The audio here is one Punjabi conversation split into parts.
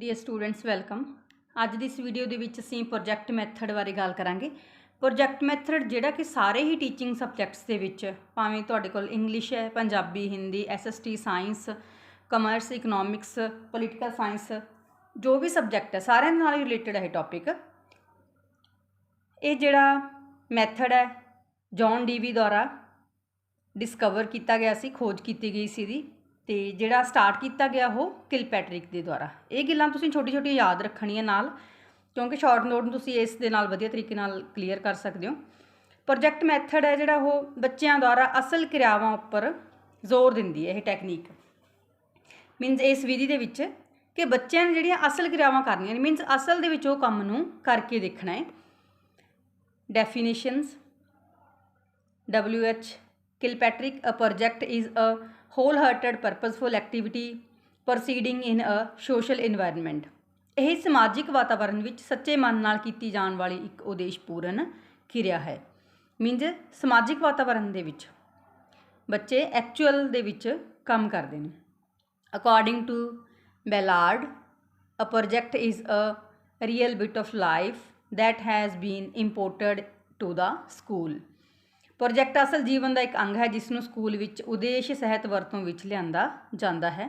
Dear students welcome. ਅੱਜ ਦੀ ਇਸ ਵੀਡੀਓ ਦੇ ਵਿੱਚ ਅਸੀਂ ਪ੍ਰੋਜੈਕਟ ਮੈਥਡ ਬਾਰੇ ਗੱਲ ਕਰਾਂਗੇ। ਪ੍ਰੋਜੈਕਟ ਮੈਥਡ ਜਿਹੜਾ ਕਿ ਸਾਰੇ ਹੀ ਟੀਚਿੰਗ ਸਬਜੈਕਟਸ ਦੇ ਵਿੱਚ, ਭਾਵੇਂ ਤੁਹਾਡੇ ਕੋਲ ਇੰਗਲਿਸ਼ ਹੈ, Punjabi, Hindi, SST, science, commerce, economics, political science, ਜੋ ਵੀ ਸਬਜੈਕਟ ਹੈ ਸਾਰਿਆਂ ਨਾਲ ਰਿਲੇਟਡ ਹੈ ਇਹ ਟੌਪਿਕ। ਇਹ ਜਿਹੜਾ ਮੈਥਡ ਹੈ ਜੌਨ ਡੀਵੀ ਦੁਆਰਾ ਡਿਸਕਵਰ ਕੀਤਾ ਗਿਆ ਸੀ, ਖੋਜ ਕੀਤੀ ਗਈ ਸੀ ਇਹਦੀ, ਤੇ ਜਿਹੜਾ ਸਟਾਰਟ ਕੀਤਾ ਗਿਆ ਉਹ ਕਿਲਪੈਟਰਿਕ ਦੇ ਦੁਆਰਾ। ਇਹ ਗੱਲਾਂ ਤੁਸੀਂ ਛੋਟੀ ਛੋਟੀ ਯਾਦ ਰੱਖਣੀਆਂ ਨਾਲ, ਕਿਉਂਕਿ ਸ਼ਾਰਟ ਨੋਟ ਨੂੰ ਤੁਸੀਂ ਇਸ ਦੇ ਨਾਲ ਵਧੀਆ ਤਰੀਕੇ ਨਾਲ ਕਲੀਅਰ ਕਰ ਸਕਦੇ ਹੋ। ਪ੍ਰੋਜੈਕਟ ਮੈਥਡ ਹੈ ਜਿਹੜਾ ਉਹ ਬੱਚਿਆਂ ਦੁਆਰਾ ਅਸਲ ਕਿਰਿਆਵਾਂ ਉੱਪਰ ਜ਼ੋਰ ਦਿੰਦੀ ਹੈ। ਇਹ ਟੈਕਨੀਕ ਮੀਨਸ ਇਸ ਵਿਧੀ ਦੇ ਵਿੱਚ ਕਿ ਬੱਚਿਆਂ ਨੇ ਜਿਹੜੀਆਂ ਅਸਲ ਕਿਰਿਆਵਾਂ ਕਰਨੀਆਂ ਨੇ, ਮੀਨਸ ਅਸਲ ਦੇ ਵਿੱਚ ਉਹ ਕੰਮ ਨੂੰ ਕਰਕੇ ਦੇਖਣਾ ਹੈ। Definitions WH Kilpatrick, a project is a wholehearted purposeful activity proceeding in a social environment। ਇਹ ਸਮਾਜਿਕ ਵਾਤਾਵਰਣ ਵਿੱਚ ਸੱਚੇ ਮਨ ਨਾਲ ਕੀਤੀ ਜਾਣ ਵਾਲੀ ਇੱਕ ਉਦੇਸ਼ਪੂਰਨ ਕਿਰਿਆ ਹੈ। ਮੀਨਜ਼ ਸਮਾਜਿਕ ਵਾਤਾਵਰਣ ਦੇ ਵਿੱਚ ਬੱਚੇ ਐਕਚੁਅਲ ਦੇ ਵਿੱਚ ਕੰਮ ਕਰਦੇ ਨੇ। According to Ballard, a project is a real bit of life that has been imported to the school। Project ਅਸਲ ਜੀਵਨ ਦਾ ਇੱਕ ਅੰਗ ਹੈ ਜਿਸ ਨੂੰ ਸਕੂਲ ਵਿੱਚ ਉਦੇਸ਼ ਸਹਿਤ ਵਰਤੋਂ ਵਿੱਚ ਲਿਆਂਦਾ ਜਾਂਦਾ ਹੈ।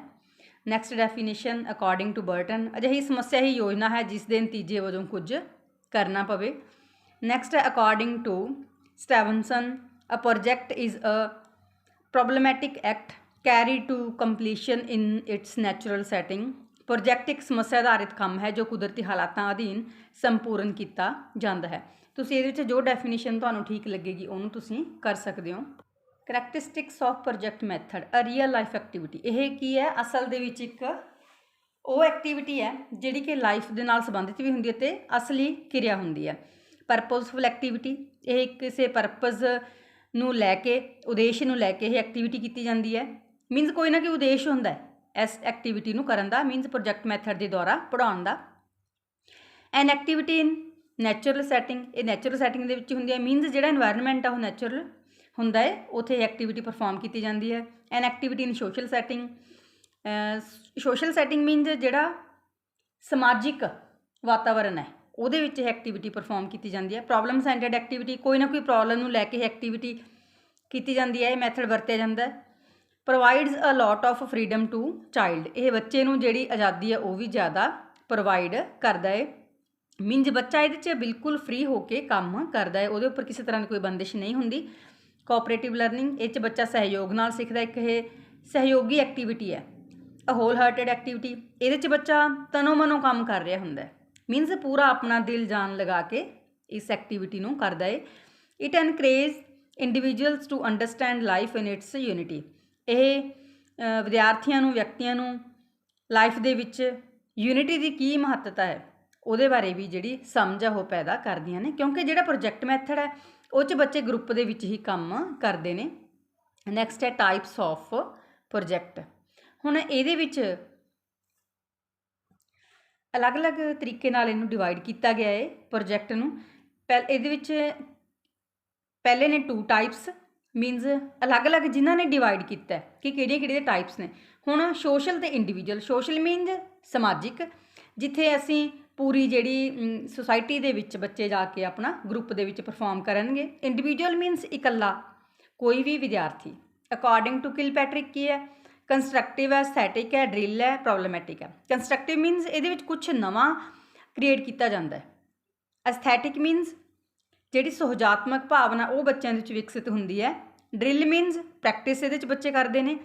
Next definition according to Burton, ਅਜਿਹੀ ਸਮੱਸਿਆ ਹੀ ਯੋਜਨਾ ਹੈ ਜਿਸ ਦੇ ਨਤੀਜੇ ਵਜੋਂ ਕੁਝ ਕਰਨਾ ਪਵੇ। ਨੈਕਸਟ ਹੈ according to Stevenson, a project is a problematic act carried to completion in its natural setting. Project ਇੱਕ ਸਮੱਸਿਆ ਆਧਾਰਿਤ ਕੰਮ ਹੈ ਜੋ ਕੁਦਰਤੀ ਹਾਲਾਤਾਂ ਅਧੀਨ ਸੰਪੂਰਨ ਕੀਤਾ ਜਾਂਦਾ ਹੈ। ਤੁਸੀਂ ਇਹਦੇ ਵਿੱਚ ਜੋ ਡੈਫੀਨੇਸ਼ਨ ਤੁਹਾਨੂੰ ਠੀਕ ਲੱਗੇਗੀ ਉਹਨੂੰ ਤੁਸੀਂ ਕਰ ਸਕਦੇ ਹੋ। Characteristics of project method, a real life activity. ਇਹ ਕੀ ਹੈ? ਅਸਲ ਦੇ ਵਿੱਚ ਇੱਕ ਉਹ ਐਕਟੀਵਿਟੀ ਹੈ ਜਿਹੜੀ ਕਿ ਲਾਈਫ ਦੇ ਨਾਲ ਸੰਬੰਧਿਤ ਵੀ ਹੁੰਦੀ ਹੈ ਅਤੇ ਅਸਲੀ ਕਿਰਿਆ ਹੁੰਦੀ ਹੈ। ਪਰਪਸਫੁਲ ਐਕਟੀਵਿਟੀ, ਇਹ ਕਿਸੇ ਪਰਪਸ ਨੂੰ ਲੈ ਕੇ, ਉਦੇਸ਼ ਨੂੰ ਲੈ ਕੇ ਇਹ ਐਕਟੀਵਿਟੀ ਕੀਤੀ ਜਾਂਦੀ ਹੈ। ਮੀਨਸ ਕੋਈ ਨਾ ਕੋਈ ਉਦੇਸ਼ ਹੁੰਦਾ ਹੈ ਇਸ ਐਕਟੀਵਿਟੀ ਨੂੰ ਕਰਨ ਦਾ, ਮੀਨਸ ਪ੍ਰੋਜੈਕਟ ਮੈਥਡ ਦੇ ਦੁਆਰਾ ਪੜ੍ਹਾਉਣ ਦਾ। ਐਨ ਐਕਟੀਵਿਟੀ ਇਨ ਨੈਚੁਰਲ ਸੈਟਿੰਗ, ਇਹ ਨੈਚੁਰਲ ਸੈਟਿੰਗ ਦੇ ਵਿੱਚ ਹੁੰਦੀ ਹੈ। ਮੀਨਸ ਜਿਹੜਾ ਇਨਵਾਇਰਨਮੈਂਟ ਆ ਉਹ ਨੈਚੁਰਲ ਹੁੰਦਾ ਹੈ, ਉੱਥੇ ਐਕਟੀਵਿਟੀ ਪਰਫੋਰਮ ਕੀਤੀ ਜਾਂਦੀ ਹੈ। An activity in social setting, social setting means ਜਿਹੜਾ ਸਮਾਜਿਕ ਵਾਤਾਵਰਨ ਹੈ ਉਹਦੇ ਵਿੱਚ ਇਹ ਐਕਟੀਵਿਟੀ ਪਰਫੋਰਮ ਕੀਤੀ ਜਾਂਦੀ ਹੈ। ਪ੍ਰੋਬਲਮ ਸੈਂਟਰਡ ਐਕਟੀਵਿਟੀ, ਕੋਈ ਨਾ ਕੋਈ ਪ੍ਰੋਬਲਮ ਨੂੰ ਲੈ ਕੇ ਇਹ ਐਕਟੀਵਿਟੀ ਕੀਤੀ ਜਾਂਦੀ ਹੈ, ਇਹ ਮੈਥਡ ਵਰਤਿਆ ਜਾਂਦਾ ਹੈ। Provides a lot of freedom to child, ਇਹ ਬੱਚੇ ਨੂੰ ਜਿਹੜੀ ਆਜ਼ਾਦੀ ਹੈ ਉਹ ਵੀ ਜ਼ਿਆਦਾ ਪ੍ਰੋਵਾਈਡ ਕਰਦਾ ਹੈ। ਮੀਨਜ਼ ਬੱਚਾ ਇਹਦੇ 'ਚ ਬਿਲਕੁਲ ਫ੍ਰੀ ਹੋ ਕੇ ਕੰਮ ਕਰਦਾ ਹੈ, ਉਹਦੇ ਉੱਪਰ ਕਿਸੇ ਤਰ੍ਹਾਂ ਦੀ ਕੋਈ ਬੰਦਿਸ਼ ਨਹੀਂ ਹੁੰਦੀ। ਕੋਆਪਰੇਟਿਵ ਲਰਨਿੰਗ, ਇਹ 'ਚ ਬੱਚਾ ਸਹਿਯੋਗ ਨਾਲ ਸਿੱਖਦਾ, ਇੱਕ ਇਹ ਸਹਿਯੋਗੀ ਐਕਟੀਵਿਟੀ ਹੈ। ਅ ਹੋਲ ਹਾਰਟਡ ਐਕਟੀਵਿਟੀ, ਇਹਦੇ 'ਚ ਬੱਚਾ ਤਨੋ ਮਨੋਂ ਕੰਮ ਕਰ ਰਿਹਾ ਹੁੰਦਾ ਹੈ, ਮੀਨਜ਼ ਪੂਰਾ ਆਪਣਾ ਦਿਲ ਜਾਨ ਲਗਾ ਕੇ ਇਸ ਐਕਟੀਵਿਟੀ ਨੂੰ ਕਰਦਾ ਹੈ। It encourage individuals to understand life in its unity, ਇਹ ਵਿਦਿਆਰਥੀਆਂ ਨੂੰ, ਵਿਅਕਤੀਆਂ ਨੂੰ ਲਾਈਫ ਦੇ ਵਿੱਚ ਯੂਨਿਟੀ ਦੀ ਕੀ ਮਹੱਤਤਾ ਹੈ ਉਹਦੇ ਬਾਰੇ ਵੀ ਜਿਹੜੀ ਸਮਝ ਆ ਉਹ ਪੈਦਾ ਕਰਦੀਆਂ ਨੇ, ਕਿਉਂਕਿ ਜਿਹੜਾ ਪ੍ਰੋਜੈਕਟ ਮੈਥਡ ਹੈ ਉਹ 'ਚ ਬੱਚੇ ਗਰੁੱਪ ਦੇ ਵਿੱਚ ਹੀ ਕੰਮ ਕਰਦੇ ਨੇ। ਨੈਕਸਟ ਹੈ ਟਾਈਪਸ ਆਫ ਪ੍ਰੋਜੈਕਟ। ਹੁਣ ਇਹਦੇ ਵਿੱਚ ਅਲੱਗ-ਅਲੱਗ ਤਰੀਕੇ ਨਾਲ ਇਹਨੂੰ ਡਿਵਾਈਡ ਕੀਤਾ ਗਿਆ ਹੈ ਪ੍ਰੋਜੈਕਟ ਨੂੰ। ਇਹਦੇ ਵਿੱਚ ਪਹਿਲੇ ਨੇ 2 ਟਾਈਪਸ, ਮੀਨਸ ਅਲੱਗ-ਅਲੱਗ ਜਿਨ੍ਹਾਂ ਨੇ ਡਿਵਾਈਡ ਕੀਤਾ ਕਿ ਕਿਹੜੀਆਂ ਟਾਈਪਸ ਨੇ। ਹੁਣ ਸੋਸ਼ਲ ਅਤੇ ਇੰਡੀਵਿਜੂਅਲ। ਸੋਸ਼ਲ ਮੀਨਸ ਸਮਾਜਿਕ, ਜਿੱਥੇ ਅਸੀਂ ਪੂਰੀ ਜਿਹੜੀ ਸੁਸਾਇਟੀ ਦੇ ਵਿੱਚ ਬੱਚੇ ਜਾ ਕੇ ਆਪਣਾ ਗਰੁੱਪ ਦੇ ਵਿੱਚ ਪਰਫੋਰਮ ਕਰਨਗੇ। ਇੰਡੀਵਿਜੂਅਲ ਮੀਨਸ ਇਕੱਲਾ ਕੋਈ ਵੀ ਵਿਦਿਆਰਥੀ। ਅਕੋਰਡਿੰਗ ਟੂ ਕਿਲਪੈਟਰਿਕ ਕੀ ਹੈ? ਕੰਸਟਰਕਟਿਵ ਹੈ, ਸਥੈਟਿਕ ਹੈ, ਡਰਿਲ ਹੈ, ਪ੍ਰੋਬਲਮੈਟਿਕ ਹੈ। ਕੰਸਟਰਕਟਿਵ ਮੀਨਸ ਇਹਦੇ ਵਿੱਚ ਕੁਛ ਨਵਾਂ ਕ੍ਰੀਏਟ ਕੀਤਾ ਜਾਂਦਾ ਹੈ। ਐਸਥੈਟਿਕ ਮੀਨਸ ਜਿਹੜੀ ਸੁਹਜਾਤਮਕ ਭਾਵਨਾ ਉਹ ਬੱਚਿਆਂ ਦੇ ਵਿੱਚ ਵਿਕਸਿਤ ਹੁੰਦੀ ਹੈ। ਡਰਿਲ ਮੀਨਸ ਪ੍ਰੈਕਟਿਸ ਇਹਦੇ 'ਚ ਬੱਚੇ ਕਰਦੇ ਨੇ।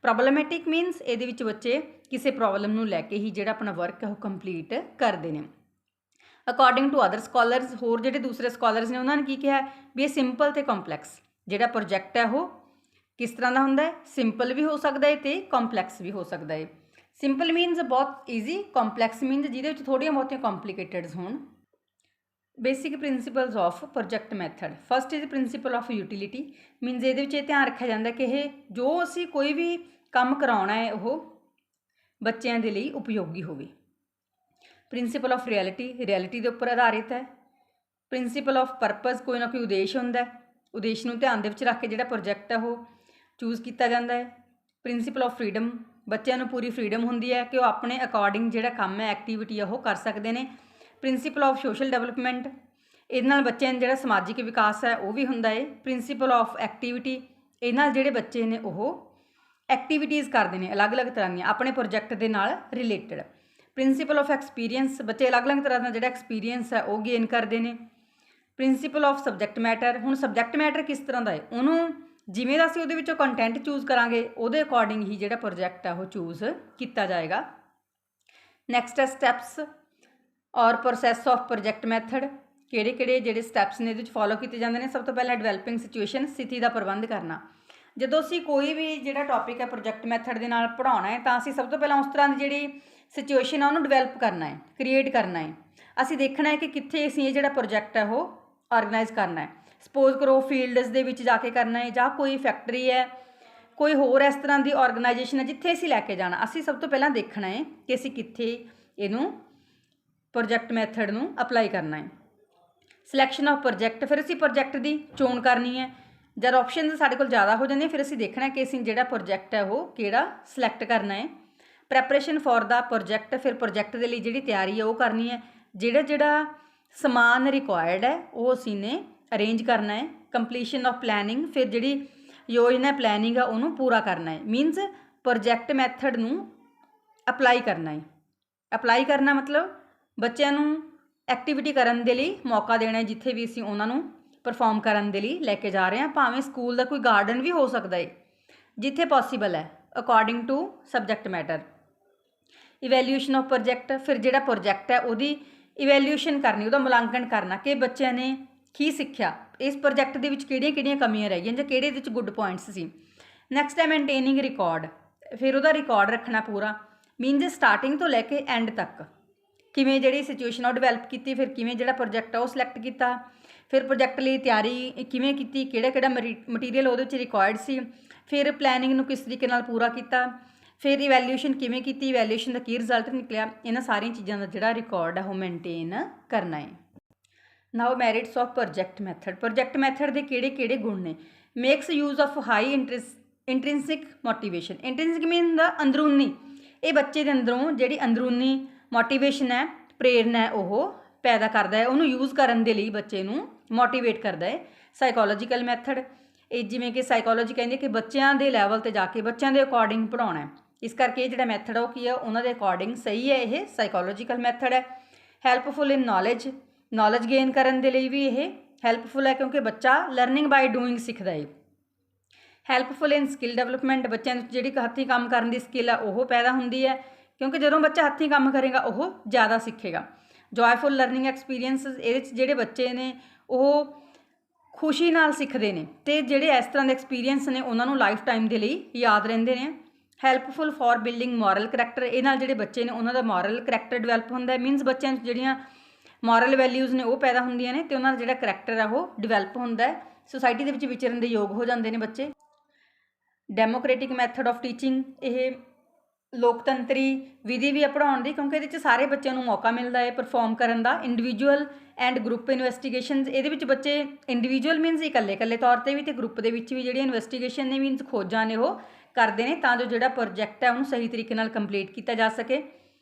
ਪ੍ਰੋਬਲਮੈਟਿਕ ਮੀਨਸ ਇਹਦੇ ਵਿੱਚ ਬੱਚੇ ਕਿਸੇ ਪ੍ਰੋਬਲਮ ਨੂੰ ਲੈ ਕੇ ਹੀ ਜਿਹੜਾ ਆਪਣਾ ਵਰਕ ਹੈ ਉਹ ਕੰਪਲੀਟ ਕਰਦੇ ਨੇ। ਅਕੋਰਡਿੰਗ ਟੂ ਅਦਰ ਸਕਾਲਰਸ, ਹੋਰ ਜਿਹੜੇ ਦੂਸਰੇ ਸਕਾਲਰਸ ਨੇ ਉਹਨਾਂ ਨੇ ਕੀ ਕਿਹਾ ਵੀ ਇਹ ਸਿੰਪਲ ਅਤੇ ਕੰਪਲੈਕਸ ਜਿਹੜਾ ਪ੍ਰੋਜੈਕਟ ਹੈ ਉਹ ਕਿਸ ਤਰ੍ਹਾਂ ਦਾ ਹੁੰਦਾ ਹੈ? ਸਿੰਪਲ ਵੀ ਹੋ ਸਕਦਾ ਹੈ ਅਤੇ ਕੰਪਲੈਕਸ ਵੀ ਹੋ ਸਕਦਾ ਹੈ। ਸਿੰਪਲ ਮੀਨਸ ਬਹੁਤ ਈਜ਼ੀ, ਕੰਪਲੈਕਸ ਮੀਨਸ ਜਿਹਦੇ ਵਿੱਚ ਥੋੜ੍ਹੀਆਂ ਬਹੁਤੀਆਂ ਕੰਪਲੀਕੇਟਡਸ ਹੋਣ। Basic principals of project method. First is principal of utility, means ਇਹਦੇ ਵਿੱਚ ਇਹ ਧਿਆਨ ਰੱਖਿਆ ਜਾਂਦਾ ਕਿ ਇਹ ਜੋ ਅਸੀਂ ਕੋਈ ਵੀ ਕੰਮ ਕਰਾਉਣਾ ਹੈ ਉਹ ਬੱਚਿਆਂ ਦੇ ਲਈ ਉਪਯੋਗੀ ਹੋਵੇ। ਪ੍ਰਿੰਸੀਪਲ ਆਫ ਰਿਐਲਿਟੀ ਦੇ ਉੱਪਰ ਆਧਾਰਿਤ ਹੈ। ਪ੍ਰਿੰਸੀਪਲ ਆਫ ਪਰਪਸ, ਕੋਈ ਨਾ ਕੋਈ ਉਦੇਸ਼ ਹੁੰਦਾ ਹੈ, ਉਦੇਸ਼ ਨੂੰ ਧਿਆਨ ਦੇ ਵਿੱਚ ਰੱਖ ਕੇ ਜਿਹੜਾ ਪ੍ਰੋਜੈਕਟ ਹੈ ਉਹ ਚੂਜ਼ ਕੀਤਾ ਜਾਂਦਾ ਹੈ। ਪ੍ਰਿੰਸੀਪਲ ਆਫ ਫਰੀਡਮ, ਬੱਚਿਆਂ ਨੂੰ ਪੂਰੀ ਫਰੀडम ਹੁੰਦੀ ਹੈ ਕਿ ਉਹ ਆਪਣੇ ਅਕੋਰਡਿੰਗ ਜਿਹੜਾ ਕੰਮ ਹੈ ਐਕਟੀਵਿਟੀ ਉਹ ਕਰ ਸਕਦੇ ਨੇ। ਪ੍ਰਿੰਸੀਪਲ ਆਫ ਸੋਸ਼ਲ ਡਿਵੈਲਪਮੈਂਟ, ਇਹਦੇ ਨਾਲ ਬੱਚਿਆਂ ਦਾ ਜਿਹੜਾ ਸਮਾਜਿਕ ਵਿਕਾਸ ਹੈ ਉਹ ਵੀ ਹੁੰਦਾ ਹੈ। ਪ੍ਰਿੰਸੀਪਲ ਆਫ ਐਕਟੀਵਿਟੀ, ਇਹਦੇ ਨਾਲ ਜਿਹੜੇ ਬੱਚੇ ਨੇ ਉਹ ਐਕਟੀਵਿਟੀਜ਼ ਕਰਦੇ ਨੇ ਅਲੱਗ-ਅਲੱਗ ਤਰ੍ਹਾਂ ਦੀਆਂ ਆਪਣੇ ਪ੍ਰੋਜੈਕਟ ਦੇ ਨਾਲ ਰਿਲੇਟਡ। ਪ੍ਰਿੰਸੀਪਲ ਆਫ ਐਕਸਪੀਰੀਅੰਸ, ਬੱਚੇ ਅਲੱਗ-ਅਲੱਗ ਤਰ੍ਹਾਂ ਦਾ ਜਿਹੜਾ ਐਕਸਪੀਰੀਅੰਸ ਹੈ ਉਹ ਗੇਨ ਕਰਦੇ ਨੇ। ਪ੍ਰਿੰਸੀਪਲ ਆਫ ਸਬਜੈਕਟ ਮੈਟਰ, ਹੁਣ ਸਬਜੈਕਟ ਮੈਟਰ ਕਿਸ ਤਰ੍ਹਾਂ ਦਾ ਹੈ, ਉਹਨੂੰ ਜਿਵੇਂ ਦਾ ਅਸੀਂ ਉਹਦੇ ਵਿੱਚੋਂ ਕੰਟੈਂਟ ਚੂਜ਼ ਕਰਾਂਗੇ ਉਹਦੇ ਅਕੋਰਡਿੰਗ ਹੀ ਜਿਹੜਾ ਪ੍ਰੋਜੈਕਟ ਆ ਉਹ ਚੂਜ਼ ਕੀਤਾ ਜਾਏਗਾ। ਨੈਕਸਟ ਹੈ ਸਟੈਪਸ ਔਰ ਪ੍ਰੋਸੈਸ ਆਫ ਪ੍ਰੋਜੈਕਟ ਮੈਥਡ, ਕਿਹੜੇ ਜਿਹੜੇ ਸਟੈਪਸ ਨੇ ਇਹਦੇ ਵਿੱਚ ਫੋਲੋ ਕੀਤੇ ਜਾਂਦੇ ਨੇ। ਸਭ ਤੋਂ ਪਹਿਲਾਂ ਡਿਵੈਲਪਿੰਗ ਸਿਚੁਏਸ਼ਨ, ਸਥਿਤੀ ਦਾ ਪ੍ਰਬੰਧ ਕਰਨਾ। ਜਦੋਂ ਅਸੀਂ ਕੋਈ ਵੀ ਜਿਹੜਾ ਟੌਪਿਕ ਹੈ ਪ੍ਰੋਜੈਕਟ ਮੈਥਡ ਦੇ ਨਾਲ ਪੜ੍ਹਾਉਣਾ ਹੈ ਤਾਂ ਅਸੀਂ ਸਭ ਤੋਂ ਪਹਿਲਾਂ ਉਸ ਤਰ੍ਹਾਂ ਦੀ ਜਿਹੜੀ ਸਿਚੁਏਸ਼ਨ ਆ ਉਹਨੂੰ ਡਿਵੈਲਪ ਕਰਨਾ ਹੈ, ਕ੍ਰੀਏਟ ਕਰਨਾ ਹੈ। ਅਸੀਂ ਦੇਖਣਾ ਹੈ ਕਿ ਕਿੱਥੇ ਅਸੀਂ ਇਹ ਜਿਹੜਾ ਪ੍ਰੋਜੈਕਟ ਹੈ ਉਹ ਆਰਗੇਨਾਈਜ਼ ਕਰਨਾ ਹੈ। ਸਪੋਜ਼ ਕਰੋ ਫੀਲਡਸ ਦੇ ਵਿੱਚ ਜਾ ਕੇ ਕਰਨਾ ਹੈ, ਜਾਂ ਕੋਈ ਫੈਕਟਰੀ ਹੈ, ਕੋਈ ਹੋਰ ਇਸ ਤਰ੍ਹਾਂ ਦੀ ਆਰਗੇਨਾਈਜੇਸ਼ਨ ਹੈ ਜਿੱਥੇ ਅਸੀਂ ਲੈ ਕੇ ਜਾਣਾ। ਅਸੀਂ ਸਭ ਤੋਂ ਪਹਿਲਾਂ ਦੇਖਣਾ ਹੈ ਕਿ ਅਸੀਂ ਕਿੱਥੇ ਇਹਨੂੰ ਪ੍ਰੋਜੈਕਟ ਮੈਥਡ ਨੂੰ ਅਪਲਾਈ ਕਰਨਾ ਹੈ। ਸਿਲੈਕਸ਼ਨ ਆਫ ਪ੍ਰੋਜੈਕਟ, ਫਿਰ ਅਸੀਂ ਪ੍ਰੋਜੈਕਟ ਦੀ ਚੋਣ ਕਰਨੀ ਹੈ। ਜਦ ਆਪਸ਼ਨਸ ਸਾਡੇ ਕੋਲ ਜ਼ਿਆਦਾ ਹੋ ਜਾਂਦੇ ਫਿਰ ਅਸੀਂ ਦੇਖਣਾ ਕਿ ਅਸੀਂ ਜਿਹੜਾ ਪ੍ਰੋਜੈਕਟ ਹੈ ਉਹ ਕਿਹੜਾ ਸਿਲੈਕਟ ਕਰਨਾ ਹੈ। ਪ੍ਰੈਪਰੇਸ਼ਨ ਫॉर ਦਾ ਪ੍ਰੋਜੈਕਟ, ਫਿਰ ਪ੍ਰੋਜੈਕਟ ਦੇ ਲਈ ਜਿਹੜੀ ਤਿਆਰੀ ਹੈ ਉਹ ਕਰਨੀ ਹੈ। ਜਿਹੜਾ ਸਮਾਨ ਰਿਕੁਆਇਰਡ ਹੈ ਉਹ ਅਸੀਂ ਨੇ ਅਰੇਂਜ ਕਰਨਾ ਹੈ। ਕੰਪਲੀਸ਼ਨ ਆਫ ਪਲੈਨਿੰਗ, ਫਿਰ ਜਿਹੜੀ ਯੋਜਨਾ ਪਲੈਨਿੰਗ ਆ ਉਹਨੂੰ ਪੂਰਾ ਕਰਨਾ ਹੈ। ਮੀਨਸ ਪ੍ਰੋਜੈਕਟ ਮੈਥਡ ਨੂੰ ਅਪਲਾਈ ਕਰਨਾ ਹੈ। ਅਪਲਾਈ ਕਰਨਾ ਮਤਲਬ ਬੱਚਿਆਂ ਨੂੰ ਐਕਟੀਵਿਟੀ ਕਰਨ ਦੇ ਲਈ ਮੌਕਾ ਦੇਣਾ ਹੈ, ਜਿੱਥੇ ਵੀ ਅਸੀਂ ਉਹਨਾਂ ਨੂੰ ਪਰਫਾਰਮ ਕਰਨ ਦੇ ਲਈ ਲੈ ਕੇ ਜਾ ਰਹੇ ਹਾਂ। ਭਾਵੇਂ ਸਕੂਲ ਦਾ ਕੋਈ ਗਾਰਡਨ ਵੀ ਹੋ ਸਕਦਾ ਹੈ ਜਿੱਥੇ ਪੋਸੀਬਲ ਹੈ according to subject matter. Evaluation of project, ਫਿਰ ਜਿਹੜਾ ਪ੍ਰੋਜੈਕਟ ਹੈ ਉਹਦੀ ਇਵੈਲਿਊਸ਼ਨ ਕਰਨੀ, ਉਹਦਾ ਮੁਲਾਂਕਣ ਕਰਨਾ ਕਿ ਬੱਚਿਆਂ ਨੇ ਕੀ ਸਿੱਖਿਆ, ਇਸ ਪ੍ਰੋਜੈਕਟ ਦੇ ਵਿੱਚ ਕਿਹੜੀਆਂ ਕਮੀਆਂ ਰਹਿ ਗਈਆਂ ਜਾਂ ਕਿਹੜੇ ਇਹਦੇ ਵਿੱਚ ਗੁੱਡ ਪੁਆਇੰਟਸ ਸੀ। ਨੈਕਸਟ ਹੈ ਮੇਨਟੇਨਿੰਗ ਰਿਕਾਰਡ, ਫਿਰ ਉਹਦਾ ਰਿਕਾਰਡ ਰੱਖਣਾ ਪੂਰਾ। ਮੀਨਸ ਸਟਾਰਟਿੰਗ ਤੋਂ ਲੈ ਕੇ ਐਂਡ ਤੱਕ ਕਿਵੇਂ ਜਿਹੜੀ ਸਿਚੁਏਸ਼ਨ ਉਹ ਡਿਵੈਲਪ ਕੀਤੀ, ਫਿਰ ਕਿਵੇਂ ਜਿਹੜਾ ਪ੍ਰੋਜੈਕਟ ਆ ਉਹ ਸਿਲੈਕਟ ਕੀਤਾ, ਫਿਰ ਪ੍ਰੋਜੈਕਟ ਲਈ ਤਿਆਰੀ ਕਿਵੇਂ ਕੀਤੀ, ਕਿਹੜਾ ਮਟੀਰੀਅਲ ਉਹਦੇ ਵਿੱਚ ਰਿਕੁਆਇਰਡ ਸੀ, ਫਿਰ ਪਲੈਨਿੰਗ ਨੂੰ ਕਿਸ ਤਰੀਕੇ ਨਾਲ ਪੂਰਾ ਕੀਤਾ, ਫਿਰ ਇਵੈਲਿਊਸ਼ਨ ਕਿਵੇਂ ਕੀਤੀ, ਇਵੈਲਿਊਸ਼ਨ ਦਾ ਕੀ ਰਿਜ਼ਲਟ ਨਿਕਲਿਆ। ਇਹਨਾਂ ਸਾਰੀਆਂ ਚੀਜ਼ਾਂ ਦਾ ਜਿਹੜਾ ਰਿਕਾਰਡ ਹੈ ਉਹ ਮੇਨਟੇਨ ਕਰਨਾ ਹੈ। Now merits of project method, project method ਦੇ ਕਿਹੜੇ ਗੁਣ ਨੇ। Makes use of high intrinsic motivation, intrinsic mean ਦਾ ਅੰਦਰੂਨੀ, ਇਹ ਬੱਚੇ ਦੇ ਅੰਦਰੋਂ ਜਿਹੜੀ ਅੰਦਰੂਨੀ ਮੋਟੀਵੇਸ਼ਨ ਹੈ, ਪ੍ਰੇਰਨਾ ਹੈ ਉਹ ਪੈਦਾ ਕਰਦਾ ਹੈ, ਉਹਨੂੰ ਯੂਜ਼ ਕਰਨ ਦੇ ਲਈ ਬੱਚੇ ਨੂੰ ਮੋਟੀਵੇਟ ਕਰਦਾ ਹੈ। ਸਾਈਕੋਲੋਜੀਕਲ ਮੈਥਡ, ਇਹ ਜਿਵੇਂ ਕਿ ਸਾਈਕੋਲੋਜੀ ਕਹਿੰਦੇ ਕਿ ਬੱਚਿਆਂ ਦੇ ਲੈਵਲ 'ਤੇ ਜਾ ਕੇ ਬੱਚਿਆਂ ਦੇ ਅਕੋਰਡਿੰਗ ਪੜ੍ਹਾਉਣਾ ਹੈ, ਇਸ ਕਰਕੇ ਇਹ ਜਿਹੜਾ ਮੈਥਡ ਆ ਉਹ ਕੀ ਹੈ ਉਹਨਾਂ ਦੇ ਅਕੋਰਡਿੰਗ ਸਹੀ ਹੈ, ਇਹ ਸਾਈਕੋਲੋਜੀਕਲ ਮੈਥਡ ਹੈ। ਹੈਲਪਫੁਲ ਇਨ ਨੌਲੇਜ ਗੇਨ ਕਰਨ ਦੇ ਲਈ ਵੀ ਇਹ ਹੈਲਪਫੁਲ ਹੈ ਕਿਉਂਕਿ ਬੱਚਾ ਲਰਨਿੰਗ ਬਾਈ ਡੂਇੰਗ ਸਿੱਖਦਾ ਹੈ। ਹੈਲਪਫੁਲ ਇਨ ਸਕਿੱਲ ਡਿਵੈਲਪਮੈਂਟ, ਬੱਚਿਆਂ ਨੂੰ ਜਿਹੜੀ ਹੱਥੀਂ ਕੰਮ ਕਰਨ ਦੀ ਸਕਿੱਲ ਆ ਉਹ ਪੈਦਾ ਹੁੰਦੀ ਹੈ ਕਿਉਂਕਿ ਜਦੋਂ ਬੱਚਾ ਹੱਥੀਂ ਕੰਮ ਕਰੇਗਾ ਉਹ ਜ਼ਿਆਦਾ ਸਿੱਖੇਗਾ। ਜੋਇਫੁਲ ਲਰਨਿੰਗ ਐਕਸਪੀਰੀਅੰਸ, ਇਹਦੇ ਵਿੱਚ ਜਿਹੜੇ ਬੱਚੇ ਨੇ ਉਹ ਖੁਸ਼ੀ ਨਾਲ ਸਿੱਖਦੇ ਨੇ ਅਤੇ ਜਿਹੜੇ ਇਸ ਤਰ੍ਹਾਂ ਦੇ ਐਕਸਪੀਰੀਅੰਸ ਨੇ ਉਹਨਾਂ ਨੂੰ ਲਾਈਫ ਟਾਈਮ ਦੇ ਲਈ ਯਾਦ ਰਹਿੰਦੇ ਨੇ। Helpful for building moral character, ਇਹ ਨਾਲ ਜਿਹੜੇ ਬੱਚੇ ਨੇ ਉਹਨਾਂ ਦਾ ਮੋਰਲ ਕਰੈਕਟਰ ਡਿਵੈਲਪ ਹੁੰਦਾ, ਮੀਨਸ ਬੱਚਿਆਂ 'ਚ ਜਿਹੜੀਆਂ ਮੋਰਲ ਵੈਲਿਊਜ਼ ਨੇ ਉਹ ਪੈਦਾ ਹੁੰਦੀਆਂ ਨੇ ਅਤੇ ਉਹਨਾਂ ਦਾ ਜਿਹੜਾ ਕਰੈਕਟਰ ਆ ਉਹ ਡਿਵੈਲਪ ਹੁੰਦਾ, ਸੁਸਾਇਟੀ ਦੇ ਵਿੱਚ ਵਿਚਰਨ ਦੇ ਯੋਗ ਹੋ ਜਾਂਦੇ ਨੇ ਬੱਚੇ। ਡੈਮੋਕ੍ਰੇਟਿਕ ਮੈਥਡ ਆਫ ਟੀਚਿੰਗ, ਇਹ ਲੋਕਤੰਤਰੀ ਵਿਧੀ ਵੀ ਹੈ ਪੜ੍ਹਾਉਣ ਦੀ ਕਿਉਂਕਿ ਇਹਦੇ 'ਚ ਸਾਰੇ ਬੱਚਿਆਂ ਨੂੰ ਮੌਕਾ ਮਿਲਦਾ ਹੈ ਪਰਫਾਰਮ ਕਰਨ ਦਾ। ਇੰਡੀਵਿਜੂਅਲ ਐਂਡ ਗਰੁੱਪ ਇਨਵੈਸਟੀਗੇਸ਼ਨਸ, ਇਹਦੇ ਵਿੱਚ ਬੱਚੇ ਇੰਡੀਵਿਜੂਅਲ ਮੀਨਸ ਇਕੱਲੇ ਤੌਰ 'ਤੇ ਵੀ ਅਤੇ ਗਰੁੱਪ ਦੇ ਵਿੱਚ ਵੀ ਜਿਹੜੀਆਂ ਇਨਵੈਸਟੀਗੇਸ਼ਨ ਨੇ ਮੀਨਸ ਖੋਜਾਂ ਨੇ ਉਹ ਕਰਦੇ ਨੇ ਤਾਂ ਜੋ ਜਿਹੜਾ ਪ੍ਰੋਜੈਕਟ ਹੈ ਉਹਨੂੰ ਸਹੀ ਤਰੀਕੇ ਨਾਲ ਕੰਪਲੀਟ ਕੀਤਾ ਜਾ ਸਕੇ।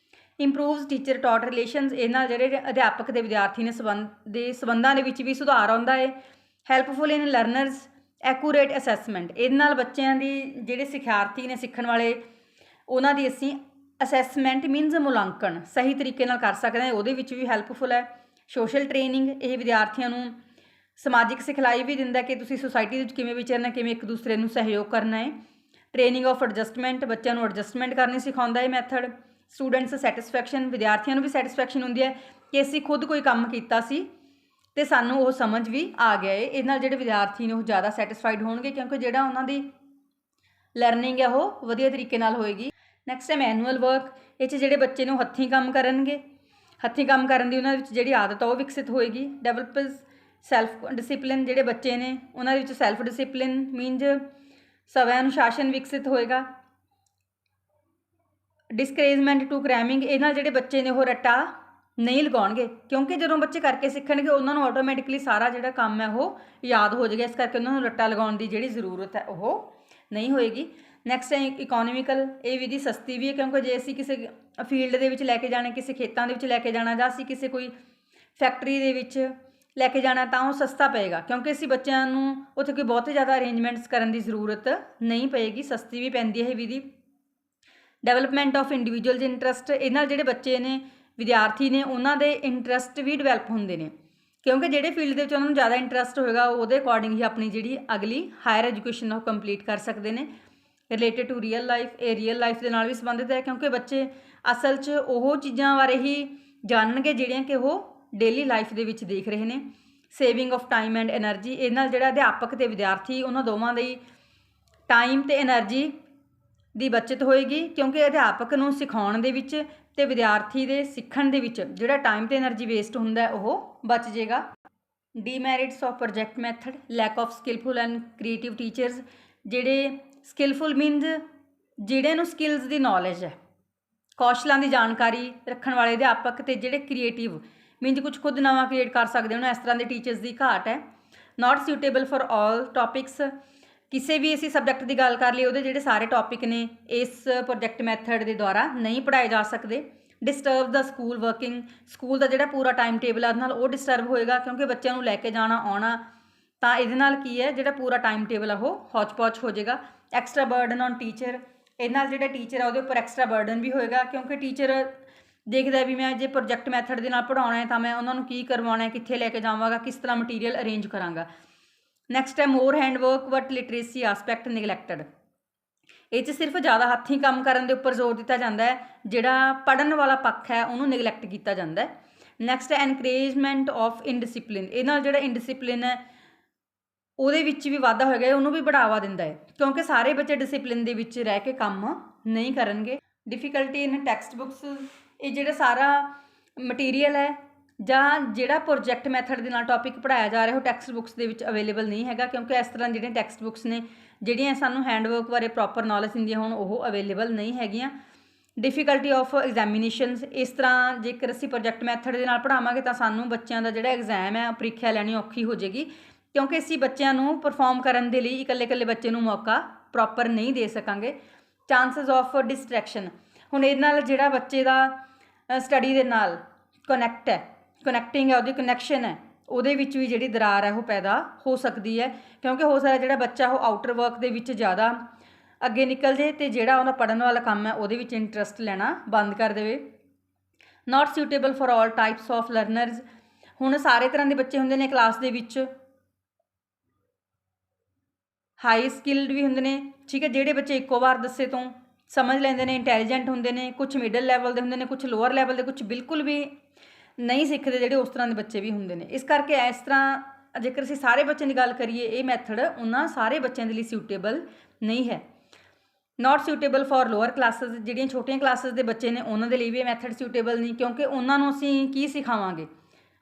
ਇੰਪਰੂਵਸ ਟੀਚਰ ਟੌਟ ਰਿਲੇਸ਼ਨਸ, ਇਹ ਨਾਲ ਜਿਹੜੇ ਅਧਿਆਪਕ ਦੇ ਵਿਦਿਆਰਥੀ ਨੇ ਸੰਬੰਧਾਂ ਦੇ ਵਿੱਚ ਵੀ ਸੁਧਾਰ ਆਉਂਦਾ ਹੈ। ਹੈਲਪਫੁਲ ਇਨ ਲਰਨਰਸ ਐਕੂਰੇਟ ਅਸੈਸਮੈਂਟ, ਇਹਦੇ ਨਾਲ ਬੱਚਿਆਂ ਦੀ ਜਿਹੜੇ ਸਿਖਿਆਰਥੀ ਨੇ ਸਿੱਖਣ ਵਾਲੇ ਉਹਨਾਂ ਦੀ ਅਸੀਂ ਅਸੈਸਮੈਂਟ ਮੀਨਸ ਮੁਲਾਂਕਣ ਸਹੀ ਤਰੀਕੇ ਨਾਲ ਕਰ ਸਕਦੇ ਹਾਂ, ਉਹਦੇ ਵਿੱਚ ਵੀ ਹੈਲਪਫੁਲ ਹੈ। ਸੋਸ਼ਲ ਟ੍ਰੇਨਿੰਗ, ਇਹ ਵਿਦਿਆਰਥੀਆਂ ਨੂੰ ਸਮਾਜਿਕ ਸਿਖਲਾਈ ਵੀ ਦਿੰਦਾ ਕਿ ਤੁਸੀਂ ਸੁਸਾਇਟੀ ਦੇ ਵਿੱਚ ਕਿਵੇਂ ਵਿਚਰਨਾ, ਕਿਵੇਂ ਇੱਕ ਦੂਸਰੇ ਨੂੰ ਸਹਿਯੋਗ ਕਰਨਾ ਹੈ। ਟ੍ਰੇਨਿੰਗ ਆਫ ਐਡਜਸਟਮੈਂਟ, ਬੱਚਿਆਂ ਨੂੰ ਐਡਜਸਟਮੈਂਟ ਕਰਨੀ ਸਿਖਾਉਂਦਾ ਹੈ ਮੈਥਡ। ਸਟੂਡੈਂਟਸ ਸੈਟਿਸਫੈਕਸ਼ਨ, ਵਿਦਿਆਰਥੀਆਂ ਨੂੰ ਵੀ ਸੈਟਿਸਫੈਕਸ਼ਨ ਹੁੰਦੀ ਹੈ ਕਿ ਅਸੀਂ ਖੁਦ ਕੋਈ ਕੰਮ ਕੀਤਾ ਸੀ ਅਤੇ ਸਾਨੂੰ ਉਹ ਸਮਝ ਵੀ ਆ ਗਿਆ ਹੈ। ਇਹਦੇ ਨਾਲ ਜਿਹੜੇ ਵਿਦਿਆਰਥੀ ਨੇ ਉਹ ਜ਼ਿਆਦਾ ਸੈਟਿਸਫਾਈਡ ਹੋਣਗੇ ਕਿਉਂਕਿ ਜਿਹੜਾ ਉਹਨਾਂ ਦੀ ਲਰਨਿੰਗ ਹੈ ਉਹ ਵਧੀਆ ਤਰੀਕੇ ਨਾਲ ਹੋਏਗੀ। ਨੈਕਸਟ ਹੈ ਮੈਨੂਅਲ ਵਰਕ, ਇਹ 'ਚ ਜਿਹੜੇ ਬੱਚੇ ਨੂੰ ਹੱਥੀਂ ਕੰਮ ਕਰਨਗੇ, ਹੱਥੀਂ ਕੰਮ ਕਰਨ ਦੀ ਉਹਨਾਂ ਵਿੱਚ ਜਿਹੜੀ ਆਦਤ ਆ ਉਹ ਵਿਕਸਿਤ ਹੋਏਗੀ। ਡਿਵੈਲਪਸ ਸੈਲਫ ਡਿਸਿਪਲਿਨ, ਜਿਹੜੇ ਬੱਚੇ ਨੇ ਉਹਨਾਂ ਦੇ ਵਿੱਚ ਸੈਲਫ ਡਿਸਿਪਲਿਨ ਮੀਨਜ਼ ਸਵੈ ਅਨੁਸ਼ਾਸਨ ਵਿਕਸਿਤ ਹੋਏਗਾ। ਡਿਸਕਰੇਜਮੈਂਟ ਟੂ ਕ੍ਰੈਮਿੰਗ, ਇਹ ਨਾਲ ਜਿਹੜੇ ਬੱਚੇ ਨੇ ਉਹ ਰੱਟਾ ਨਹੀਂ ਲਗਾਉਣਗੇ ਕਿਉਂਕਿ ਜਦੋਂ ਬੱਚੇ ਕਰਕੇ ਸਿੱਖਣਗੇ ਉਹਨਾਂ ਨੂੰ ਆਟੋਮੈਟਿਕਲੀ ਸਾਰਾ ਜਿਹੜਾ ਕੰਮ ਹੈ ਉਹ ਯਾਦ ਹੋ ਜਾਏਗਾ, ਇਸ ਕਰਕੇ ਉਹਨਾਂ ਨੂੰ ਰੱਟਾ ਲਗਾਉਣ ਦੀ ਜਿਹੜੀ ਜ਼ਰੂਰਤ ਹੈ ਉਹ ਨਹੀਂ ਹੋਏਗੀ। ਨੈਕਸਟ ਹੈ ਇਕੋਨੋਮਿਕਲ। ਇਹ ਵਿਧੀ ਸਸਤੀ ਵੀ ਹੈ ਕਿਉਂਕਿ ਜੇ ਅਸੀਂ ਕਿਸੇ ਫੀਲਡ ਦੇ ਵਿੱਚ ਲੈ ਕੇ ਜਾਣਾ, ਕਿਸੇ ਖੇਤਾਂ ਦੇ ਵਿੱਚ ਲੈ ਕੇ ਜਾਣਾ, ਜਾਂ ਅਸੀਂ ਕਿਸੇ ਕੋਈ ਫੈਕਟਰੀ ਦੇ ਵਿੱਚ ਲੈ ਕੇ ਜਾਣਾ ਤਾਂ ਉਹ ਸਸਤਾ ਪਏਗਾ, ਕਿਉਂਕਿ ਅਸੀਂ ਬੱਚਿਆਂ ਨੂੰ ਉੱਥੇ ਕੋਈ ਬਹੁਤ ਜ਼ਿਆਦਾ ਅਰੇਂਜਮੈਂਟਸ ਕਰਨ ਦੀ ਜ਼ਰੂਰਤ ਨਹੀਂ ਪਏਗੀ, ਸਸਤੀ ਵੀ ਪੈਂਦੀ ਹੈ ਇਹ ਵਿਧੀ। Development of individuals interest. ਇਹ ਨਾਲ ਜਿਹੜੇ ਬੱਚੇ ਨੇ, ਵਿਦਿਆਰਥੀ ਨੇ, ਉਹਨਾਂ ਦੇ ਇੰਟਰਸਟ ਵੀ ਡਿਵੈਲਪ ਹੁੰਦੇ ਨੇ, ਕਿਉਂਕਿ ਜਿਹੜੇ ਫੀਲਡ ਦੇ ਵਿੱਚ ਉਹਨਾਂ ਨੂੰ ਜ਼ਿਆਦਾ ਇੰਟਰਸਟ ਹੋਏਗਾ ਉਹਦੇ ਅਕੋਰਡਿੰਗ ਹੀ ਆਪਣੀ ਜਿਹੜੀ ਅਗਲੀ ਹਾਇਰ ਐਜੂਕੇਸ਼ਨ ਉਹ ਕੰਪਲੀਟ ਕਰ ਸਕਦੇ ਨੇ। Related to real life. ਇਹ ਰੀਅਲ ਲਾਈਫ ਦੇ ਨਾਲ ਵੀ ਸੰਬੰਧਿਤ ਹੈ ਕਿਉਂਕਿ ਬੱਚੇ ਅਸਲ 'ਚ ਉਹ ਚੀਜ਼ਾਂ ਬਾਰੇ ਹੀ ਜਾਣਨਗੇ ਜਿਹੜੀਆਂ ਕਿ ਉਹ ਡੇਲੀ ਲਾਈਫ ਦੇ ਵਿੱਚ ਦੇਖ ਰਹੇ ਨੇ। Saving of time and energy. ਇਹ ਨਾਲ ਜਿਹੜਾ ਅਧਿਆਪਕ ਤੇ ਵਿਦਿਆਰਥੀ ਉਹਨਾਂ ਦੋਵਾਂ ਦੀ ਟਾਈਮ ਤੇ ਐਨਰਜੀ ਦੀ ਬੱਚਤ ਹੋਏਗੀ, ਕਿਉਂਕਿ ਅਧਿਆਪਕ ਨੂੰ ਸਿਖਾਉਣ ਦੇ ਵਿੱਚ ਤੇ ਵਿਦਿਆਰਥੀ ਦੇ ਸਿੱਖਣ ਦੇ ਵਿੱਚ ਜਿਹੜਾ ਟਾਈਮ ਤੇ ਐਨਰਜੀ ਵੇਸਟ ਹੁੰਦਾ ਉਹ ਬਚ ਜਾਏਗਾ। Demerits of project method. Lack of skillful and creative teachers. ਜਿਹੜੇ ਸਕਿਲਫੁਲ ਮੀਨਸ ਜਿਹੜੇ ਨੂੰ ਸਕਿਲਸ ਦੀ ਨੌਲੇਜ ਹੈ, ਕੌਸ਼ਲਾਂ ਦੀ ਜਾਣਕਾਰੀ ਰੱਖਣ ਵਾਲੇ ਅਧਿਆਪਕ, ਤੇ ਜਿਹੜੇ ਕ੍ਰੀਏਟਿਵ ਮੀਨਸ ਕੁਝ ਖੁਦ ਨਵਾਂ ਕ੍ਰੀਏਟ ਕਰ ਸਕਦੇ ਹੋ, ਇਸ ਤਰ੍ਹਾਂ ਦੇ ਟੀਚਰਸ ਦੀ ਘਾਟ ਹੈ। ਨਾਟ ਸੁਟੇਬਲ ਫॉर ਆਲ ਟੌਪਿਕਸ। ਕਿਸੇ ਵੀ ਅਸੀਂ ਸਬਜੈਕਟ ਦੀ ਗੱਲ ਕਰ ਲਈ ਉਹਦੇ ਜਿਹੜੇ ਸਾਰੇ ਟੌਪਿਕ ਨੇ ਇਸ ਪ੍ਰੋਜੈਕਟ ਮੈਥਡ ਦੇ ਦੁਆਰਾ ਨਹੀਂ ਪੜ੍ਹਾਏ ਜਾ ਸਕਦੇ। ਡਿਸਟਰਬ ਦਾ ਸਕੂਲ ਵਰਕਿੰਗ। ਸਕੂਲ ਦਾ ਜਿਹੜਾ ਪੂਰਾ ਟਾਈਮ ਟੇਬਲ ਹੈ ਉਹਦੇ ਨਾਲ ਉਹ ਡਿਸਟਰਬ ਹੋਏਗਾ, ਕਿਉਂਕਿ ਬੱਚਿਆਂ ਨੂੰ ਲੈ ਕੇ ਜਾਣਾ ਆਉਣਾ, ਤਾਂ ਇਹਦੇ ਨਾਲ ਕੀ ਹੈ ਜਿਹੜਾ ਪੂਰਾ ਟਾਈਮ ਟੇਬਲ ਆ ਉਹ ਹੌਚ ਪੌਚ ਹੋ ਜਾਏਗਾ। Extra burden on teacher. ਇਹਦੇ ਨਾਲ ਜਿਹੜਾ ਟੀਚਰ ਆ ਉਹਦੇ ਉੱਪਰ ਐਕਸਟਰਾ ਬਰਡਨ ਵੀ ਹੋਏਗਾ, ਕਿਉਂਕਿ ਟੀਚਰ ਦੇਖਦਾ ਵੀ ਮੈਂ ਜੇ ਪ੍ਰੋਜੈਕਟ ਮੈਥਡ ਦੇ ਨਾਲ ਪੜ੍ਹਾਉਣਾ ਹੈ ਤਾਂ ਮੈਂ ਉਹਨਾਂ ਨੂੰ ਕੀ ਕਰਵਾਉਣਾ ਹੈ, ਕਿੱਥੇ ਲੈ ਕੇ ਜਾਵਾਂਗਾ, ਕਿਸ ਤਰ੍ਹਾਂ ਮਟੀਰੀਅਲ ਅਰੇਂਜ ਕਰਾਂਗਾ। ਨੈਕਸਟ ਹੈ more hand work but literacy aspect neglected. ਇਹ 'ਚ ਸਿਰਫ ਜ਼ਿਆਦਾ ਹੱਥੀਂ ਕੰਮ ਕਰਨ ਦੇ ਉੱਪਰ ਜ਼ੋਰ ਦਿੱਤਾ ਜਾਂਦਾ ਹੈ, ਜਿਹੜਾ ਪੜ੍ਹਨ ਵਾਲਾ ਪੱਖ ਹੈ ਉਹਨੂੰ ਨਿਗਲੈਕਟ ਕੀਤਾ ਜਾਂਦਾ ਹੈ। ਨੈਕਸਟ ਹੈ ਐਨਕਰੇਜਮੈਂਟ ਆਫ ਇਨਡਿਸਿਪਲਿਨ। ਇਹ ਨਾਲ ਜਿਹੜਾ ਇਨਡਿਸਿਪਲਿਨ ਹੈ ਉਹਦੇ ਵਿੱਚ ਵੀ ਵਾਧਾ ਹੋਏਗਾ, ਉਹਨੂੰ ਵੀ ਬੜਾਵਾ ਦਿੰਦਾ ਹੈ, ਕਿਉਂਕਿ ਸਾਰੇ ਬੱਚੇ ਡਿਸਿਪਲਿਨ ਦੇ ਵਿੱਚ ਰਹਿ ਕੇ ਕੰਮ ਨਹੀਂ ਕਰਨਗੇ। ਡਿਫੀਕਲਟੀ ਇਨ ਟੈਕਸਟ ਬੁੱਕਸ। ਇਹ ਜਿਹੜਾ ਸਾਰਾ ਮਟੀਰੀਅਲ ਹੈ ਜਾਂ ਜਿਹੜਾ ਪ੍ਰੋਜੈਕਟ ਮੈਥਡ ਦੇ ਨਾਲ ਟੌਪਿਕ ਪੜ੍ਹਾਇਆ ਜਾ ਰਿਹਾ ਉਹ ਟੈਕਸਟ ਬੁੱਕਸ ਦੇ ਵਿੱਚ ਅਵੇਲੇਬਲ ਨਹੀਂ ਹੈਗਾ, ਕਿਉਂਕਿ ਇਸ ਤਰ੍ਹਾਂ ਜਿਹੜੀਆਂ ਟੈਕਸਟ ਬੁੱਕਸ ਨੇ ਜਿਹੜੀਆਂ ਸਾਨੂੰ ਹੈਂਡਵਰਕ ਬਾਰੇ ਪ੍ਰੋਪਰ ਨੌਲੇਜ ਦਿੰਦੀਆਂ ਹੁਣ ਉਹ ਅਵੇਲੇਬਲ ਨਹੀਂ ਹੈਗੀਆਂ। Difficulty of examinations. ਇਸ ਤਰ੍ਹਾਂ ਜੇਕਰ ਅਸੀਂ ਪ੍ਰੋਜੈਕਟ ਮੈਥਡ ਦੇ ਨਾਲ ਪੜ੍ਹਾਵਾਂਗੇ ਤਾਂ ਸਾਨੂੰ ਬੱਚਿਆਂ ਦਾ ਜਿਹੜਾ ਐਗਜ਼ਾਮ ਹੈ ਪ੍ਰੀਖਿਆ ਲੈਣੀ ਔਖੀ ਹੋ ਜਾਏਗੀ, ਕਿਉਂਕਿ ਅਸੀਂ ਬੱਚਿਆਂ ਨੂੰ ਪਰਫਾਰਮ ਕਰਨ ਦੇ ਲਈ ਇਕੱਲੇ ਬੱਚੇ ਨੂੰ ਮੌਕਾ ਪ੍ਰੋਪਰ ਨਹੀਂ ਦੇ ਸਕਾਂਗੇ। Chances of distraction. ਹੁਣ ਇਹਦੇ ਨਾਲ ਜਿਹੜਾ ਬੱਚੇ ਦਾ ਸਟੱਡੀ ਦੇ ਨਾਲ ਕਨੈਕਟਿੰਗ ਹੈ, ਉਹਦੀ ਕਨੈਕਸ਼ਨ ਹੈ, ਉਹਦੇ ਵਿੱਚ ਵੀ ਜਿਹੜੀ ਦਰਾਰ ਹੈ ਉਹ ਪੈਦਾ ਹੋ ਸਕਦੀ ਹੈ, ਕਿਉਂਕਿ ਹੋ ਸਕਦਾ ਜਿਹੜਾ ਬੱਚਾ ਉਹ ਆਊਟਰ ਵਰਕ ਦੇ ਵਿੱਚ ਜ਼ਿਆਦਾ ਅੱਗੇ ਨਿਕਲ ਜੇ ਤੇ ਜਿਹੜਾ ਉਹਦਾ ਪੜ੍ਹਨ ਵਾਲਾ ਕੰਮ ਹੈ ਉਹਦੇ ਵਿੱਚ ਇੰਟਰਸਟ ਲੈਣਾ ਬੰਦ ਕਰ ਦੇਵੇ। Not suitable for all types of learners. ਹੁਣ ਸਾਰੇ ਤਰ੍ਹਾਂ ਦੇ ਬੱਚੇ ਹੁੰਦੇ ਨੇ ਕਲਾਸ ਦੇ ਵਿੱਚ, ਹਾਈ ਸਕਿਲਡ ਵੀ ਹੁੰਦੇ ਨੇ, ਠੀਕ ਹੈ, ਜਿਹੜੇ ਬੱਚੇ ਇੱਕੋ ਵਾਰ ਦੱਸੇ ਤੋਂ ਸਮਝ ਲੈਂਦੇ ਨੇ, ਇੰਟੈਲੀਜੈਂਟ ਹੁੰਦੇ ਨੇ, ਕੁਝ ਮਿਡਲ ਲੈਵਲ ਦੇ ਹੁੰਦੇ ਨੇ, ਕੁਝ ਲੋਅਰ ਲੈਵਲ ਦੇ, ਕੁਝ ਬਿਲਕੁਲ ਵੀ ਨਹੀਂ ਸਿੱਖਦੇ, ਜਿਹੜੇ ਉਸ ਤਰ੍ਹਾਂ ਦੇ ਬੱਚੇ ਵੀ ਹੁੰਦੇ ਨੇ। ਇਸ ਕਰਕੇ ਇਸ ਤਰ੍ਹਾਂ ਜੇਕਰ ਅਸੀਂ ਸਾਰੇ ਬੱਚਿਆਂ ਦੀ ਗੱਲ ਕਰੀਏ ਇਹ ਮੈਥਡ ਉਹਨਾਂ ਸਾਰੇ ਬੱਚਿਆਂ ਦੇ ਲਈ ਸੁਟੇਬਲ ਨਹੀਂ ਹੈ। ਨਾਟ ਸੁਟੇਬਲ ਫॉर ਲੋਅਰ ਕਲਾਸਿਸ। ਜਿਹੜੀਆਂ ਛੋਟੀਆਂ ਕਲਾਸਿਸ ਦੇ ਬੱਚੇ ਨੇ ਉਹਨਾਂ ਦੇ ਲਈ ਵੀ ਇਹ ਮੈਥਡ ਸੁਟੇਬਲ ਨਹੀਂ, ਕਿਉਂਕਿ ਉਹਨਾਂ ਨੂੰ ਅਸੀਂ ਕੀ ਸਿਖਾਵਾਂਗੇ।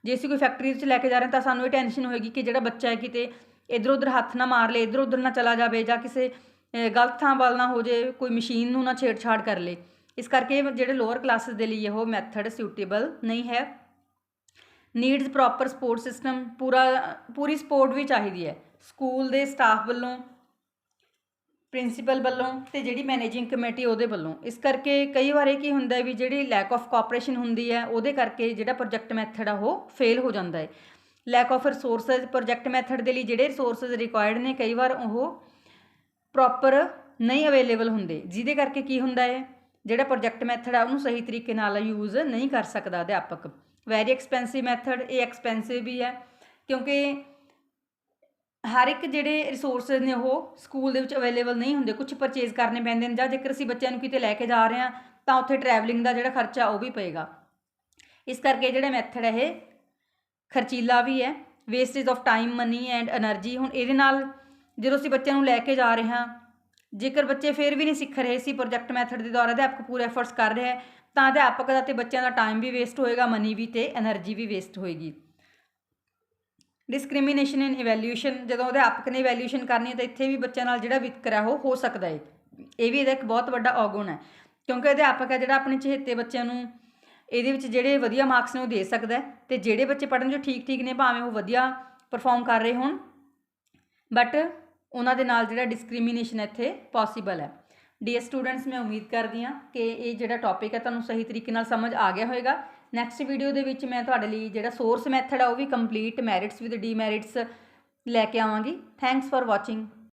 ਜੇ ਅਸੀਂ ਕੋਈ ਫੈਕਟਰੀ ਵਿੱਚ ਲੈ ਕੇ ਜਾ ਰਹੇ ਤਾਂ ਸਾਨੂੰ ਇਹ ਟੈਨਸ਼ਨ ਹੋਏਗੀ ਕਿ ਜਿਹੜਾ ਬੱਚਾ ਹੈ ਕਿਤੇ ਇੱਧਰ ਉੱਧਰ ਹੱਥ ਨਾ ਮਾਰ ਲੇ, ਇੱਧਰ ਉੱਧਰ ਨਾ ਚਲਾ ਜਾਵੇ, ਜਾਂ ਕਿਸੇ ਗਲਤ ਥਾਂ ਵੱਲ ਨਾ ਹੋ ਜੇ, ਕੋਈ ਮਸ਼ੀਨ ਨੂੰ ਨਾ ਛੇੜਛਾੜ ਕਰ ਲੇ। ਇਸ ਕਰਕੇ ਜਿਹੜੇ ਲੋਅਰ ਕਲਾਸਿਸ ਦੇ ਲਈ ਉਹ ਮੈਥਡ ਸੁਟੇਬਲ ਨਹੀਂ ਹੈ। Needs proper support system. ਪੂਰੀ ਸਪੋਰਟ ਵੀ ਚਾਹੀਦੀ ਹੈ ਸਕੂਲ ਦੇ ਸਟਾਫ ਵੱਲੋਂ, ਪ੍ਰਿੰਸੀਪਲ ਵੱਲੋਂ, ਤੇ ਜਿਹੜੀ ਮੈਨੇਜਿੰਗ ਕਮੇਟੀ ਉਹਦੇ ਵੱਲੋਂ। ਇਸ ਕਰਕੇ ਕਈ ਵਾਰ ਕੀ ਹੁੰਦਾ ਵੀ ਜਿਹੜੀ ਲੈਕ ਆਫ ਕੋਆਪਰੇਸ਼ਨ ਹੁੰਦੀ ਹੈ ਉਹਦੇ ਕਰਕੇ ਜਿਹੜਾ ਪ੍ਰੋਜੈਕਟ ਮੈਥਡ ਆ ਉਹ ਫੇਲ ਹੋ ਜਾਂਦਾ ਹੈ। Lack of resources. Project method ਦੇ ਲਈ ਜਿਹੜੇ ਰਿਸੋਰਸਿਸ ਰਿਕੁਆਇਰਡ ਨੇ ਕਈ ਵਾਰ ਉਹ ਪ੍ਰੋਪਰ ਨਹੀਂ ਅਵੇਲੇਬਲ ਹੁੰਦੇ, ਜਿਹਦੇ ਕਰਕੇ ਕੀ ਹੁੰਦਾ ਹੈ ਜਿਹੜਾ ਪ੍ਰੋਜੈਕਟ ਮੈਥਡ ਆ ਉਹਨੂੰ ਸਹੀ ਤਰੀਕੇ ਨਾਲ ਯੂਜ਼ ਨਹੀਂ ਕਰ ਸਕਦਾ ਅਧਿਆਪਕ। Very expensive method. ਇਹ ਐਕਸਪੈਂਸਿਵ ਵੀ ਹੈ ਕਿਉਂਕਿ ਹਰ ਇੱਕ ਜਿਹੜੇ ਰਿਸੋਰਸਿਸ ਨੇ ਉਹ ਸਕੂਲ ਦੇ ਵਿੱਚ ਅਵੇਲੇਬਲ ਨਹੀਂ ਹੁੰਦੇ, ਕੁਝ ਪਰਚੇਜ਼ ਕਰਨੇ ਪੈਂਦੇ ਨੇ, ਜਾਂ ਜੇਕਰ ਅਸੀਂ ਬੱਚਿਆਂ ਨੂੰ ਕਿਤੇ ਲੈ ਕੇ ਜਾ ਰਹੇ ਹਾਂ ਤਾਂ ਉੱਥੇ ਟਰੈਵਲਿੰਗ ਦਾ ਜਿਹੜਾ ਖਰਚਾ ਉਹ ਵੀ ਪਏਗਾ। ਇਸ ਕਰਕੇ ਜਿਹੜਾ ਮੈਥਡ ਹੈ ਇਹ ਖਰਚੀਲਾ ਵੀ ਹੈ। Wastage of time, money and energy. ਹੁਣ ਇਹਦੇ ਨਾਲ ਜਦੋਂ ਅਸੀਂ ਬੱਚਿਆਂ ਨੂੰ ਲੈ ਕੇ ਜਾ ਰਹੇ ਹਾਂ, ਜੇਕਰ ਬੱਚੇ ਫਿਰ ਵੀ ਨਹੀਂ ਸਿੱਖ ਰਹੇ ਸੀ ਪ੍ਰੋਜੈਕਟ ਮੈਥਡ ਦੇ ਦੁਆਰਾ, ਅਧਿਆਪਕ ਪੂਰੇ ਐਫਰਟਸ ਕਰ ਰਿਹਾ ਤਾਂ ਅਧਿਆਪਕ ਦਾ ਤੇ ਬੱਚਿਆਂ ਦਾ ਟਾਈਮ ਵੀ ਵੇਸਟ ਹੋਏਗਾ, ਮਨੀ ਵੀ ਤੇ ਐਨਰਜੀ ਵੀ ਵੇਸਟ ਹੋਏਗੀ। ਡਿਸਕ੍ਰਿਮੀਨੇਸ਼ਨ ਇਨ ਇਵੈਲਿਊਸ਼ਨ। ਜਦੋਂ ਅਧਿਆਪਕ ਨੇ ਇਵੈਲਿਊਸ਼ਨ ਕਰਨੀ ਹੈ ਤਾਂ ਇੱਥੇ ਵੀ ਬੱਚਿਆਂ ਨਾਲ ਜਿਹੜਾ ਵਿਤਕਰਾ ਉਹ ਹੋ ਸਕਦਾ ਹੈ। ਇਹ ਵੀ ਇਹਦਾ ਇੱਕ ਬਹੁਤ ਵੱਡਾ ਔਗੁਣ ਹੈ, ਕਿਉਂਕਿ ਅਧਿਆਪਕ ਹੈ ਜਿਹੜਾ ਆਪਣੇ ਚਹੇਤੇ ਬੱਚਿਆਂ ਨੂੰ ਇਹਦੇ ਵਿੱਚ ਜਿਹੜੇ ਵਧੀਆ ਮਾਰਕਸ ਨੇ ਉਹ ਦੇ ਸਕਦਾ ਹੈ, ਤੇ ਜਿਹੜੇ ਬੱਚੇ ਪੜ੍ਹਨ 'ਚ ਠੀਕ ਨੇ ਭਾਵੇਂ ਉਹ ਵਧੀਆ ਪਰਫਾਰਮ ਕਰ ਰਹੇ ਹੋਣ, ਬਟ ਉਹਨਾਂ ਦੇ ਨਾਲ ਜਿਹੜਾ ਡਿਸਕ੍ਰਿਮੀਨੇਸ਼ਨ ਇੱਥੇ ਪੋਸੀਬਲ ਹੈ। ਡੀਅਰ ਸਟੂਡੈਂਟਸ, ਮੈਂ ਉਮੀਦ ਕਰਦੀ ਹਾਂ ਕਿ ਇਹ ਜਿਹੜਾ ਟੌਪਿਕ ਹੈ ਤੁਹਾਨੂੰ ਸਹੀ ਤਰੀਕੇ ਨਾਲ ਸਮਝ ਆ ਗਿਆ ਹੋਵੇਗਾ। ਨੈਕਸਟ ਵੀਡੀਓ ਦੇ ਵਿੱਚ ਮੈਂ ਤੁਹਾਡੇ ਲਈ ਜਿਹੜਾ ਸੋਰਸ ਮੈਥਡ ਆ ਉਹ ਵੀ ਕੰਪਲੀਟ ਮੈਰਿਟਸ ਵਿਦ ਡੀਮੈਰਿਟਸ ਲੈ ਕੇ ਆਵਾਂਗੀ। Thanks for watching.